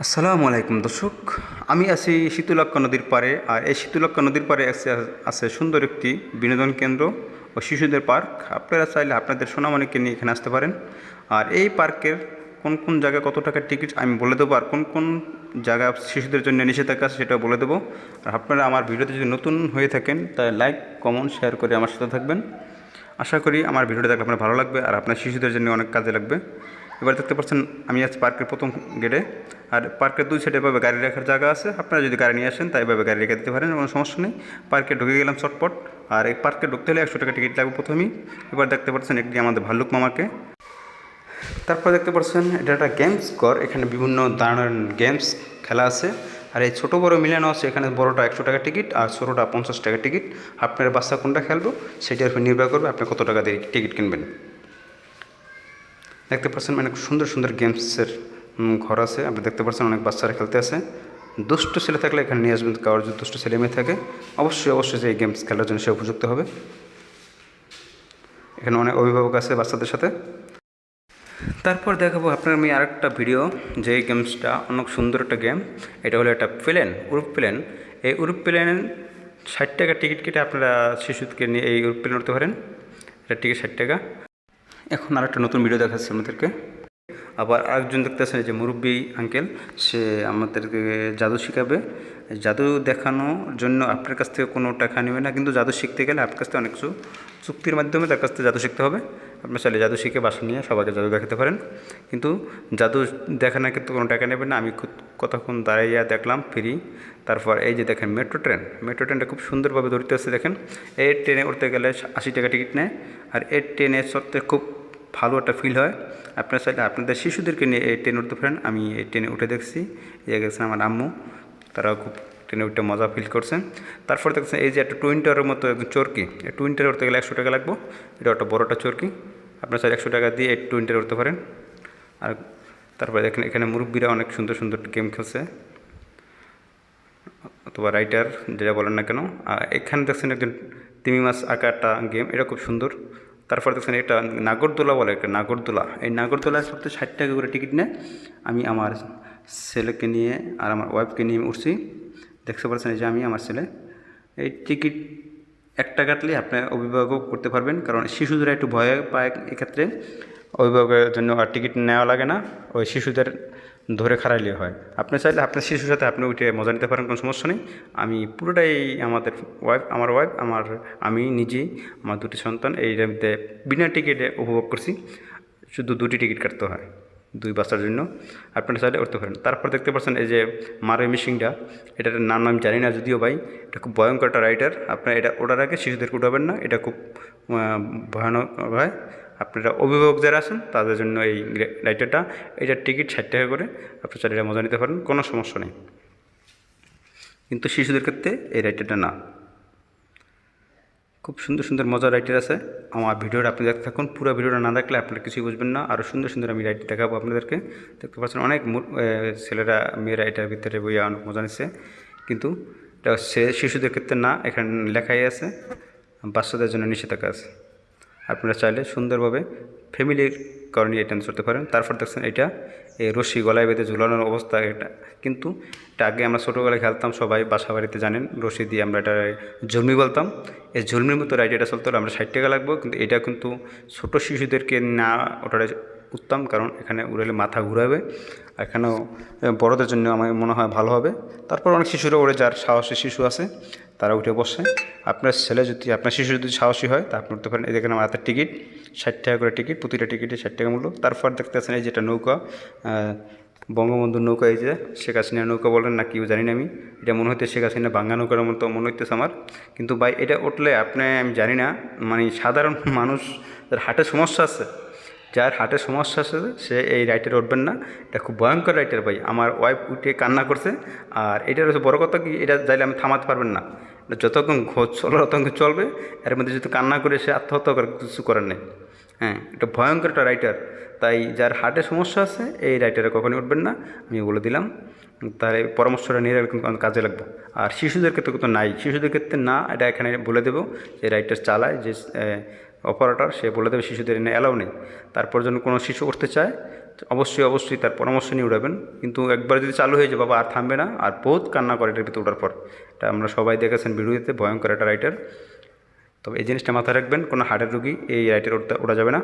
আসসালামু আলাইকুম দর্শক। আমি আছি শীতলক্ষ্যা নদীর পাড়ে, আর এই শীতলক্ষ্যা নদীর পাড়ে আছে সুন্দর একটি বিনোদন কেন্দ্র ও শিশুদের পার্ক। আপনারা চাইলে আপনাদের সোনামণিকে নিয়ে এখানে আসতে পারেন। আর এই পার্কের কোন কোন জায়গায় কত টাকার টিকিট আমি বলে দেবো, আর কোন কোন জায়গা শিশুদের জন্য নিষেধাজ্ঞা আছে সেটাও বলে দেবো। আর আপনারা আমার ভিডিওতে যদি নতুন হয়ে থাকেন তাই লাইক কমেন্ট শেয়ার করে আমার সাথে থাকবেন। আশা করি আমার ভিডিওটা দেখলে আপনার ভালো লাগবে আর আপনার শিশুদের জন্য অনেক কাজে লাগবে। এবার দেখতে পাচ্ছেন আমি আছি পার্কের প্রথম গেটে। আর পার্কের দুই সাইডে এভাবে গাড়ি রাখার জায়গা আছে, আপনারা যদি গাড়ি নিয়ে আসেন তাই এভাবে গাড়ি রেখে দিতে পারেন, কোনো সমস্যা নেই। পার্কে ঢুকে গেলাম চটপট। আর এই পার্কে ঢুকতে হলে 100 টাকা টিকিট লাগবে প্রথমেই। এবার দেখতে পাচ্ছেন একটি আমাদের ভাল্লুক মামাকে। তারপর দেখতে পাচ্ছেন এটা একটা গেমস ঘর, এখানে বিভিন্ন ধরনের গেমস খেলা আছে। আর এই ছোটো বড়ো মিলানো আছে, এখানে বড়োটা 100 টাকা টিকিট আর ছোটোটা 50 টাকা টিকিট। আপনার বাচ্চা কোনটা খেলবো সেটার উপর নির্ভর করবে আপনি কত টাকা দিয়ে টিকিট কিনবেন। দেখতে পাচ্ছেন মানে সুন্দর সুন্দর গেমসের ঘর আছে, আপনি দেখতে পাচ্ছেন অনেক বাচ্চারা খেলতে আছে। দুষ্ট ছেলে থাকলে এখানে নিয়ে আসবেন, কারোর যদি দুষ্ট ছেলে মেয়ে থাকে অবশ্যই যে এই গেমস খেলার জন্য সে উপযুক্ত হবে। এখানে অনেক অভিভাবক আছে বাচ্চাদের সাথে। তারপর দেখাবো আপনার আমি আরেকটা ভিডিও, যে গেমসটা অনেক সুন্দর একটা গেম। এটা হলো একটা প্লেন, উড়োপ্লেন। এই উড়োপ্লেনের 60 টাকা টিকিট কেটে আপনারা শিশুকে নিয়ে এই উড়োপ্লেন উঠতে পারেন। এটা টিকিট 60 টাকা। এখন আরেকটা নতুন ভিডিও দেখাচ্ছি আপনাদেরকে। আবার আরেকজন দেখতেছেন যে মুরব্বী আঙ্কেল, সে আমাদেরকে জাদু শেখাবে। জাদু দেখানোর জন্য আপনার কাছ থেকে কোনো টাকা নেবে না, কিন্তু জাদু শিখতে গেলে আপনার কাছ থেকে অনেক কিছু চুক্তির মাধ্যমে তার কাছ থেকে জাদু শিখতে হবে। আপনার চাইলে জাদু শিখে বাসা নিয়ে সবাইকে জাদু দেখাতে পারেন, কিন্তু জাদু দেখানোর ক্ষেত্রে কোনো টাকা নেবেন না। আমি কতক্ষণ দাঁড়াইয়া দেখলাম ফ্রি। তারপর এই যে দেখেন মেট্রো ট্রেনটা খুব সুন্দরভাবে ধরতে আসছে দেখেন। এই ট্রেনে উঠতে গেলে 80 টাকা টিকিট নেয়। আর এই ট্রেনে চড়তে খুব ভালো একটা ফিল হয়। আপনারা চাইলে আপনাদের শিশুদেরকে নিয়ে এই ট্রেনে উঠতে পারেন। আমি এই ট্রেনে উঠে দেখছি, এই গেছেন আমার আম্মু, তারাও খুব ট্রেনে উঠতে মজা ফিল করছেন। তারপর দেখছেন এই যে একটা টুইন্টারের মতো একদম চরকি, এই টুইন্টারে উঠতে গেলে 100 টাকা লাগবে। এটা একটা বড়োটা চরকি, আপনারা চাইলে 100 টাকা দিয়ে এই টুইন্টারে উঠতে পারেন। আর তারপরে দেখেন এখানে মুরব্বীরা অনেক সুন্দর সুন্দর গেম খেলছে, অথবা রাইটার যেটা বলেন না কেন। আর এখানে দেখছেন একজন তিমি মাছ আঁকা একটা গেম, এটা খুব সুন্দর। তারপর দেখছেন এটা নাগরদোলা বলে, একটা নাগরদোলা। এই নাগরদোলার সত্যি 60 টাকা করে টিকিট নেয়। আমি আমার ছেলেকে নিয়ে আর আমার ওয়াইফকে নিয়ে উঠছি। দেখতে পাচ্ছেন এই যে আমি আমার ছেলে। এই টিকিট একটা কাটলে আপনি অভিভাবক করতে পারবেন, কারণ শিশুদের একটু ভয় পায়, এক্ষেত্রে অভিভাবকের জন্য আর টিকিট নেওয়া লাগে না, ওই শিশুদের ধরে খাড়াইলে হয়। আপনি চাইলে আপনার শিশুর সাথে আপনি উঠে মজা নিতে পারেন, কোনো সমস্যা নেই। আমি পুরোটাই আমার ওয়াইফ আমি নিজেই, আমার দুটি সন্তান এই মধ্যে বিনা টিকিটে উপভোগ করছি। শুধু 2টি টিকিট কাটতে হয় 2 বাচ্চার জন্য। আপনারা চাইলে উঠতে পারেন। তারপর দেখতে পাচ্ছেন এই যে মারে মিশিংটা, এটার নাম আমি জানি না যদিও ভাই, এটা খুব ভয়ঙ্কর একটা রাইডার। আপনারা এটা ওঠার আগে শিশুদেরকে উঠাবেন না, এটা খুব ভয়ানক হয়। আপনারা অভিভাবক যারা আছেন তাদের জন্য এই রাইডারটা, এটার টিকিট 60 টাকা করে। আপনারা চাইলে এটা মজা নিতে পারেন, কোনো সমস্যা নেই, কিন্তু শিশুদের ক্ষেত্রে এই রাইডারটা না। খুব সুন্দর সুন্দর মজার রাইডার আছে। আমার ভিডিওটা আপনি দেখতে থাকুন, পুরো ভিডিওটা না দেখলে আপনারা কিছুই বুঝবেন না। আরও সুন্দর সুন্দর আমি রাইড দেখাবো আপনাদেরকে। দেখতে পাচ্ছেন অনেক ছেলেরা মেয়েরা এটার ভিতরে বইয়া অনেক মজা নিচ্ছে, কিন্তু এটা শিশুদের ক্ষেত্রে না, এখানে লেখাই আছে বাচ্চাদের জন্য নিষেধাজ্ঞা আছে। আপনারা চাইলে সুন্দরভাবে ফ্যামিলির কারণে এটা চড়তে পারেন। তারপর দেখছেন এটা এই রশ্মি গলায় বেঁধে ঝুলানোর অবস্থা, এটা কিন্তু এটা আগে আমরা ছোটোবেলায় খেলতাম, সবাই বাসা বাড়িতে জানেন, রশ্মি দিয়ে আমরা এটা ঝুলমি বলতাম। এই ঝুলমির মতো রাইড এটা চলতে হলে আমরা 60 টাকা লাগবো, কিন্তু এটা কিন্তু ছোটো শিশুদেরকে না ওঠাটা উত্তম, কারণ এখানে উড়ালে মাথা ঘুরাবে। এখানেও বড়দের জন্য আমার মনে হয় ভালো হবে। তারপর অনেক শিশুরা ওড়ে, যার সাহসী শিশু আছে তারা উঠে বসে। আপনার শিশু যদি সাহসী হয় তা আপনি উঠতে পারেন। এই দেখেন আমার হাতের টিকিট 60 টাকা করে টিকিট, প্রতিটা টিকিটে 60 টাকা মূল্য। তারপর দেখতে পাচ্ছেন এই যেটা নৌকা, বঙ্গবন্ধুর নৌকা, এই যে শেখ হাসিনার নৌকা বলেন না কেউ জানি না আমি, এটা মনে হইতে শেখ হাসিনা ভাঙ্গা নৌকার মতো মনে হইতেছে আমার। কিন্তু ভাই এটা উঠলে আমি জানি না, মানে সাধারণ মানুষ যার হার্টের সমস্যা আছে, সে এই রাইডে উঠবেন না। এটা খুব ভয়ঙ্কর রাইডার ভাই। আমার ওয়াইফ উঠে কান্না করছে। আর এটার হচ্ছে বড় কথা কি, এটা যাইলে আমি থামাতে পারবেন না, যতক্ষণ ততক্ষণ চলবে। এর মধ্যে যদি কান্না করে সে আত্মহত্যা করে কিছু করার নেই। হ্যাঁ, এটা ভয়ঙ্কর একটা রাইটার। তাই যার হার্টের সমস্যা আছে এই রাইটারে কখনই উঠবেন না, আমি বলে দিলাম। তার এই পরামর্শটা নিয়ে কিন্তু কাজে লাগবে। আর শিশুদের ক্ষেত্রে কিন্তু নাই, শিশুদের ক্ষেত্রে না, এটা এখানে বলে দেবো যে রাইটার চালায় যে অপারেটর, সে বলে দেবে শিশুদের এনে অ্যালাউ নেই। তারপর যখন কোনো শিশু উঠতে চায় তো অবশ্যই অবশ্যই তার পরামর্শ নিয়ে উঠাবেন। কিন্তু একবার যদি চালু হয়ে যায় বাবা আর থামবে না, আর বহুত কান্না করে এটার ভিতরে ওঠার পর। এটা আমরা সবাই দেখেছেন ভিডিওতে, ভয়ঙ্কর একটা রাইটার। তবে এই জিনিসটা মাথায় রাখবেন, কোনো হার্টের রুগী এই রাইটার ওঠা যাবে না।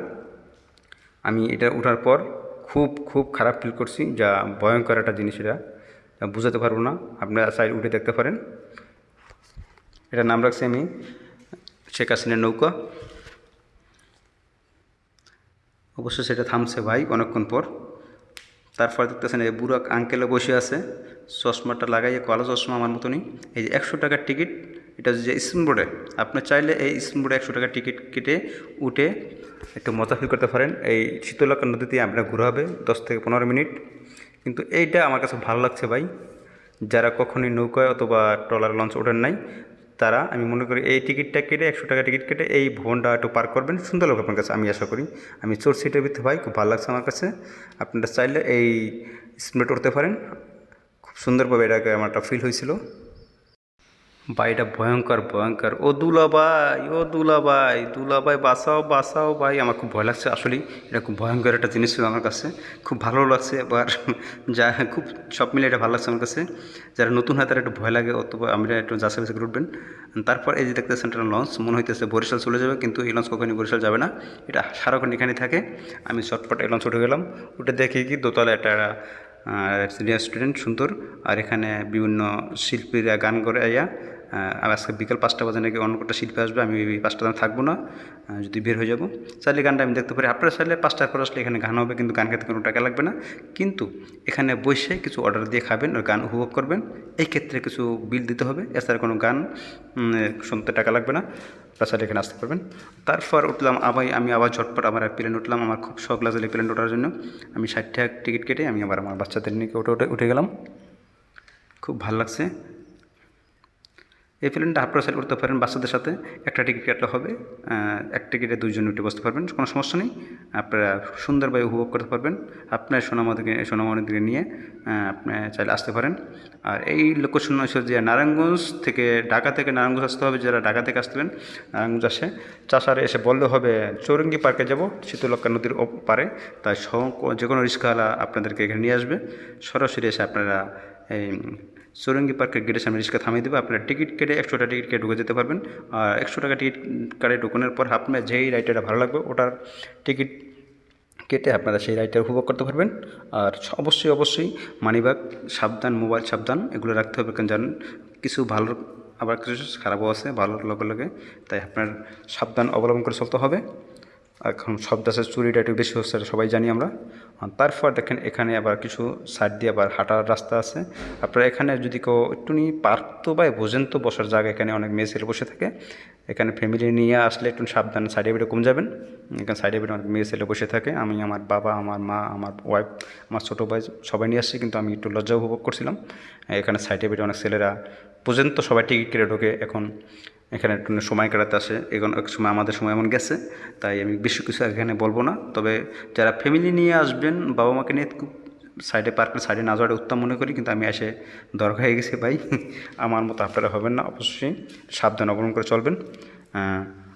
আমি এটা ওঠার পর খুব খুব খারাপ ফিল করছি, যা ভয়ঙ্কর একটা জিনিস, এটা বুঝাতে পারবো না। আপনারা সাইড উঠে দেখতে পারেন। এটার নাম রাখছি আমি শেখ হাসিনার নৌকা। অবশ্য সেটা থামছে ভাই অনেকক্ষণ পর। তারপর দেখতেছেন এই বুড়ো আঙ্কেলে বসে আছে, চশমাটা লাগাইয়ে, কলা চশমা আমার মতনই। এই যে 100 টাকার টিকিট, এটা যে স্ক্রিন বোর্ডে, আপনি চাইলে এই স্ক্রিন বোর্ডে 100 টাকার টিকিট কেটে উঠে একটু মজা ফিল করতে পারেন। এই শীতলক্ষা নদীতে আপনার ঘোরা হবে 10 থেকে 15 মিনিট। কিন্তু এইটা আমার কাছে ভালো লাগছে ভাই। যারা কখনোই নৌকায় অথবা ট্রলার লঞ্চ ওঠেন নাই, তারা আমি মনে করি এই টিকিটটা কেটে 100 টাকা টিকিট কেটে এই ভবনটা একটু পার করবেন, সুন্দর লাগবে আপনার কাছে, আমি আশা করি। আমি চোর সিটের ভিতরে ভাই, খুব ভালো লাগছে আমার কাছে। আপনারা চাইলে এই স্পিড উঠতে পারেন, খুব সুন্দরভাবে এটাকে আমার একটা ফিল হয়েছিল ভাই। এটা ভয়ঙ্কর ভয়ঙ্কর। ও দুলাভাই, ও দুলাভাই, দুলাভাই বাঁচাও বাঁচাও ভাই। আমার খুব ভয় লাগছে আসলেই, এটা খুব ভয়ঙ্কর একটা জিনিস ছিল আমার কাছে। খুব ভালো লাগছে এবার, যা খুব সব মিলে এটা ভালো লাগছে আমার কাছে। যারা নতুন হয় তারা একটু ভয় লাগে, অথবা আমরা একটু যাচাই বাছাই করে উঠবেন। তারপর এই যে দেখতেছেন একটা লঞ্চ, মনে হইতেছে বরিশাল চলে যাবে, কিন্তু এই লঞ্চ কখনই বরিশাল যাবে না, এটা সারাক্ষণ এখানে থাকে। আমি চটপট এই লঞ্চ উঠে গেলাম। উঠে দেখি কি দোতলা একটা রেস্টুরেন্ট সুন্দর, আর এখানে বিভিন্ন শিল্পীরা গান করে আইয়া। আজকে বিকাল 5টা বাজে নাকি অন্য একটা শিল্পী আসবে, আমি 5টা দিন থাকবো না, যদি বের হয়ে যাবো। চাইলে গানটা আমি দেখতে পারি। আপনারা চাইলে 5টার পর আসলে এখানে গান হবে, কিন্তু গান খেতে কোনো টাকা লাগবে না। কিন্তু এখানে বসে কিছু অর্ডার দিয়ে খাবেন আর গান উপভোগ করবেন, এই ক্ষেত্রে কিছু বিল দিতে হবে। এছাড়া কোনো গান শুনতে টাকা লাগবে না, আপনারা চাইলে এখানে আসতে পারবেন। তারপর উঠলাম আমি আবার ঝটপট আমার প্লেন উঠলাম। আমার খুব শখ লাগছিল প্লেন ওঠার জন্য। আমি 60 টাকা টিকিট কেটে আমি আবার আমার বাচ্চাদের নিয়ে উঠে গেলাম। খুব ভালো লাগছে। এই প্লেনটা আপনারা সেল করতে পারেন বাচ্চাদের সাথে, একটা টিকিট কাটলে হবে, এক টিকিটে 2 জন উঠে বসতে পারবেন, কোনো সমস্যা নেই। আপনারা সুন্দরভাবে উপভোগ করতে পারবেন। আপনার সোনামণিকে নিয়ে আপনি চাইলে আসতে পারেন। আর এই লোকেশন হচ্ছে যে নারায়ণগঞ্জ থেকে, ঢাকা থেকে নারায়ণগঞ্জ আসতে হবে। যারা ঢাকা থেকে আসবেন, নারায়ণগঞ্জ আসে চাষারে এসে বললে হবে চৌরঙ্গি পার্কে যাব, শীতলক্ষা নদীর পারে। তাই যে কোনো রিক্সাওয়ালা আপনাদেরকে এখানে নিয়ে আসবে। সরাসরি এসে আপনারা এই চৌরঙ্গি পার্কের গেটের সামনে রিক্সা থামিয়ে দেবে। আপনারা টিকিট কেটে 100 টাকা টিকিট কেটে ঢুকে যেতে পারবেন। আর 100 টাকা টিকিট কাটে ঢুকানোর পর আপনার যেই রাইডটা ভালো লাগবে ওটার টিকিট কেটে আপনারা সেই রাইডটা উপভোগ করতে পারবেন। আর অবশ্যই অবশ্যই মানিব্যাগ সাবধান, মোবাইল সাবধান, এগুলো রাখতে হবে। কারণ জানেন কিছু ভালো আবার কিছু খারাপও আছে ভালোর লগে লগে, তাই আপনার সাবধান অবলম্বন করে চলতে হবে। এখন সব দেশের চুরিটা একটু বেশি হচ্ছে, সবাই জানি আমরা। তারপর দেখেন এখানে আবার কিছু সাইড দিয়ে আবার হাঁটার রাস্তা আছে। আপনারা এখানে যদি কেউ একটুনি পারতো বা বোঝেন তো বসার জায়গা, এখানে অনেক মেয়ে ছেলে বসে থাকে। এখানে ফ্যামিলি নিয়ে আসলে একটু সাবধান, সাইডে বেডে কম যাবেন। এখানে সাইডে বেডে অনেক মেয়ে ছেলে বসে থাকে। আমি আমার বাবা, আমার মা, আমার ওয়াইফ, আমার ছোটো ভাই সবাই নিয়ে আসছি, কিন্তু আমি একটু লজ্জা উপভোগ করছিলাম। এখানে সাইডে বেডে অনেক ছেলেরা পর্যন্ত সবাই টিকিট কেটে ঢোকে। এখন এখানে একটু সময় কাটাতে আসে, এখন এক সময় আমাদের সময় এমন গেছে, তাই আমি বেশি কিছু এখানে বলবো না। তবে যারা ফ্যামিলি নিয়ে আসবেন, বাবা মাকে নিয়ে খুব সাইডে পার্কের সাইডে না যাওয়াটা উত্তম মনে করি, কিন্তু আমি এসে দরকার হয়ে গেছে ভাই। আমার মতো আপনারা হবেন না, অবশ্যই সাবধান অবলম্বন করে চলবেন।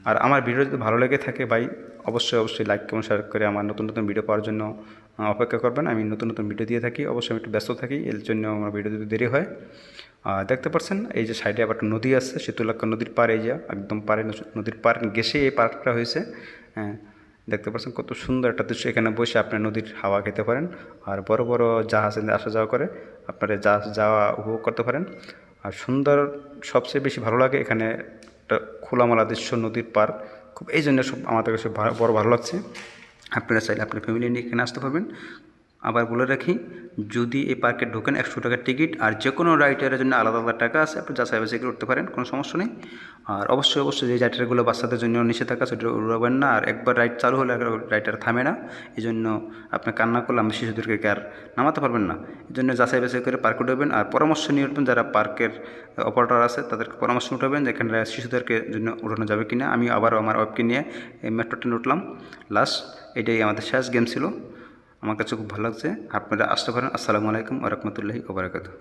আর আমার ভিডিও যদি ভালো লেগে থাকে ভাই, অবশ্যই অবশ্যই লাইক কমেন্ট শেয়ার করে আমার নতুন নতুন ভিডিও পাওয়ার জন্য অপেক্ষা করবেন। আমি নতুন নতুন ভিডিও দিয়ে থাকি, অবশ্যই আমি একটু ব্যস্ত থাকি, এর জন্য আমার ভিডিও দিতে দেরি হয়। দেখতে পাচ্ছেন এই যে সাইডে আবার একটা নদী আছে, শীতলক্ষা নদীর পার, এই যে একদম পারে, নদীর পার ঘেঁষে এই পার্কটা হয়েছে। দেখতে পাচ্ছেন কত সুন্দর একটা দৃশ্য। এখানে বসে আপনি নদীর হাওয়া খেতে পারেন, আর বড় বড় জাহাজ আসা যাওয়া করে, আপনারা জাহাজ যাওয়া উপভোগ করতে পারেন। আর সুন্দর সবচেয়ে বেশি ভালো লাগে এখানে একটা খোলামেলা দৃশ্য, নদীর পার, খুব এই জন্য সব আমাদের কাছে বড় ভালো লাগছে। আপনারা চাইলে আপনার ফ্যামিলি নিয়ে এখানে আসতে পারবেন। আবার বলে রাখি, যদি এই পার্কে ঢোকেন 100 টাকার টিকিট, আর যে কোনো রাইডারের জন্য আলাদা আলাদা টাকা আছে, আপনি যাচাই বাছাই করে উঠতে পারেন, কোনো সমস্যা নেই। আর অবশ্যই অবশ্যই যে রাইডারগুলো বাচ্চাদের জন্য নিষেধাজ্ঞা সেটা উড়াবেন না। আর একবার রাইড চালু হলে রাইডার থামে না, এই জন্য আপনি কান্না করলে আমি শিশুদেরকে আর নামাতে পারবেন না। এই জন্য যাচাই বাছাই করে পার্কে উঠবেন, আর পরামর্শ নিয়ে উঠবেন। যারা পার্কের অপারেটর আছে তাদেরকে পরামর্শ উঠাবেন যে এখানে শিশুদেরকে জন্য উঠানো যাবে কিনা। আমি আবারও আমার ওয়াইফকে নিয়ে এই মেট্রো ট্রেনে উঠলাম লাস্ট। এটাই আমাদের শেষ গেম ছিল, আমার কাছে খুব ভালো লাগছে। আপনারা আসতে পারেন। আসসালামু আলাইকুম ওয়া রাহমাতুল্লাহি ওয়া বারাকাতুহু।